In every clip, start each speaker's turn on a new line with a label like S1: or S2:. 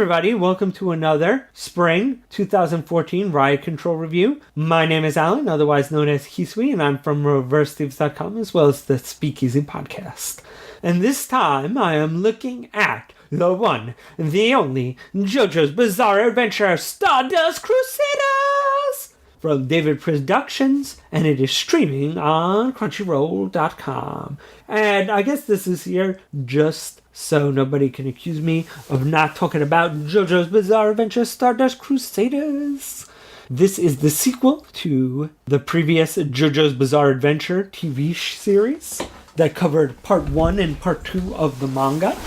S1: everybody, welcome to another Spring 2014 Riot Control review. My name is Alain, otherwise known as Hisui, and I'm from ReverseThieves.com as well as the Speakeasy podcast. And this time I am looking at the one, the only, JoJo's Bizarre Adventure Stardust Crusaders from David Productions, and it is streaming on Crunchyroll.com. And I guess this is here just so nobody can accuse me of not talking about JoJo's Bizarre Adventure Stardust Crusaders. This is the sequel to the previous JoJo's Bizarre Adventure TV series that covered part 1 and part 2 of the manga.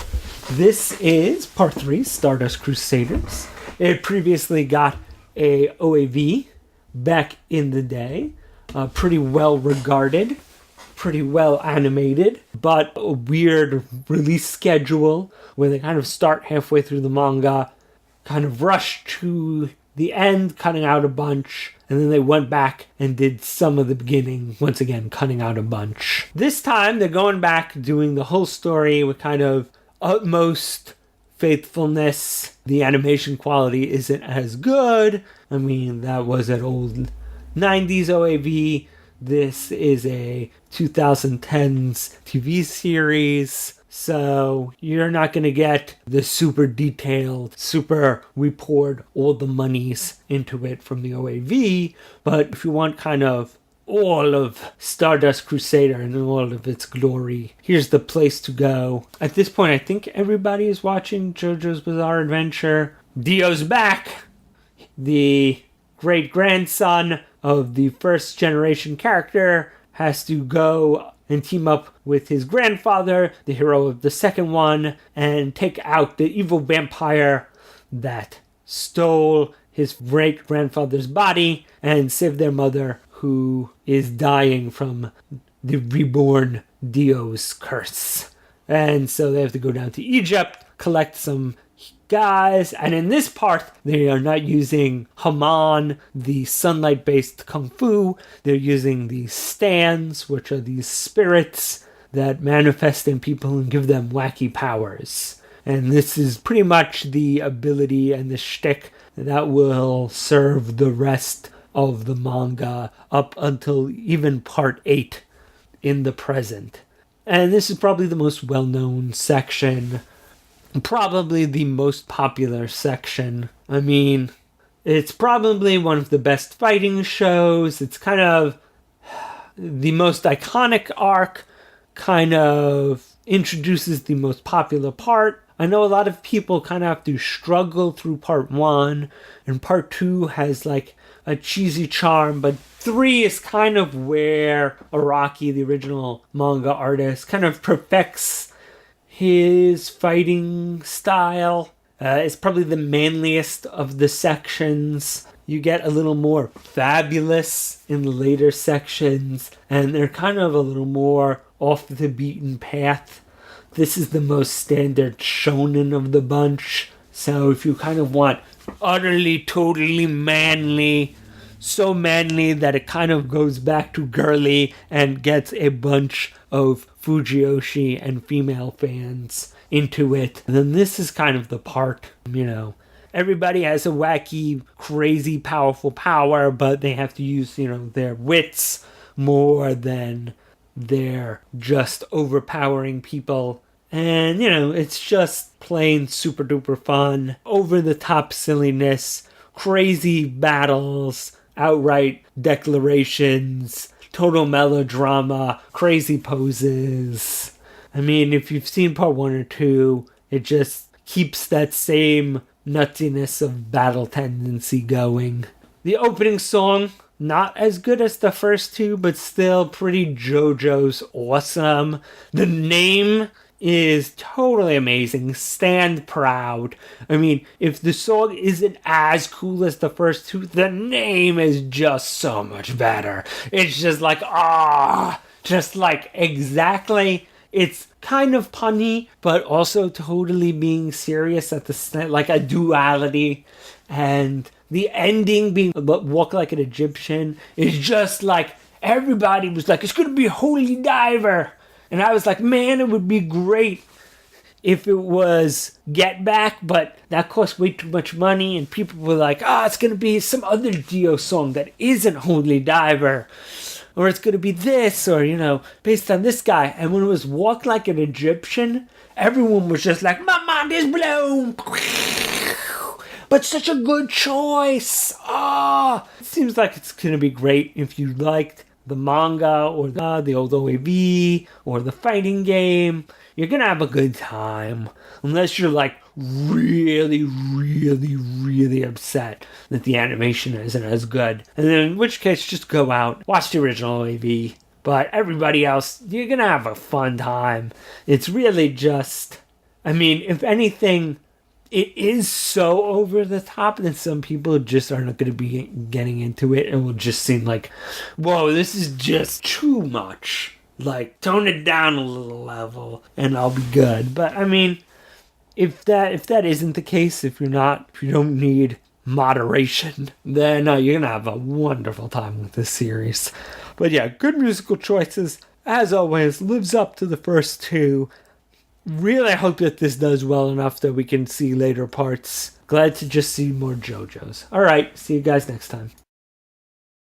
S1: This is part 3, Stardust Crusaders. It previously got a OAV back in the day, pretty well regarded, pretty well animated, but a weird release schedule where they kind of start halfway through the manga, kind of rush to the end, cutting out a bunch, and then they went back and did some of the beginning, once again, cutting out a bunch. This time, they're going back, doing the whole story with kind of utmost faithfulness. The animation quality isn't as good. I mean, that was an old 90s OAV. This is a 2010s TV series, so you're not going to get the super detailed, we poured all the monies into it from the OAV, but if you want kind of all of Stardust Crusader and all of its glory, here's the place to go. At this point, I think everybody is watching JoJo's Bizarre Adventure. Dio's back! The great-grandson of the first generation character has to go and team up with his grandfather, the hero of the second one, and take out the evil vampire that stole his great-grandfather's body and save their mother, who is dying from the reborn Dio's curse. And so they have to go down to Egypt, collect some guys, and in this part, they are not using Haman, the sunlight-based kung fu. They're using these stands, which are these spirits that manifest in people and give them wacky powers. And this is pretty much the ability and the shtick that will serve the rest of the manga up until even part 8 in the present. And this is probably the most well-known section, probably the most popular section. I mean, it's probably one of the best fighting shows. It's kind of the most iconic arc, kind of introduces the most popular part. I know a lot of people kind of have to struggle through part 1, and part 2 has like a cheesy charm, but 3 is kind of where Araki, the original manga artist, kind of perfects his fighting style. It's probably the manliest of the sections. You get a little more fabulous in the later sections, and they're kind of a little more off the beaten path. This is the most standard shonen of the bunch. So if you kind of want utterly, totally manly, so manly that it kind of goes back to girly and gets a bunch of Fujiyoshi and female fans into it, then this is kind of the part, Everybody has a wacky, crazy, powerful power, but they have to use, their wits more than their just overpowering people. And, it's just plain super duper fun, over the top silliness, crazy battles, outright declarations, total melodrama, crazy poses. I mean, if you've seen part 1 or 2, it just keeps that same nuttiness of battle tendency going. The opening song, not as good as the first 2, but still pretty JoJo's awesome. The name is totally amazing. Stand Proud. I mean, if the song isn't as cool as the first 2, the name is just so much better. It's just like, just like exactly. It's kind of punny, but also totally being serious at the same, like a duality. And the ending being Walk Like an Egyptian is just like, everybody was like, it's going to be Holy Diver. And I was like, man, it would be great if it was Get Back, but that cost way too much money, and people were like, it's going to be some other Dio song that isn't Holy Diver, or it's going to be this, or, based on this guy. And when it was Walk Like an Egyptian, everyone was just like, my mind is blown. But such a good choice. It seems like it's going to be great if you liked the manga or the old OAV or the fighting game. You're going to have a good time. Unless you're like really, really, really upset that the animation isn't as good. And then in which case, just go out, watch the original OAV. But everybody else, you're going to have a fun time. It's really just, if anything, it is so over the top that some people just are not going to be getting into it and will just seem like, whoa, this is just too much. Like, tone it down a little level and I'll be good. But if that isn't the case, if you don't need moderation, then you're going to have a wonderful time with this series. But yeah, good musical choices. As always, lives up to the first two. Really hope that this does well enough that we can see later parts. Glad to just see more JoJo's. Alright, see you guys next time.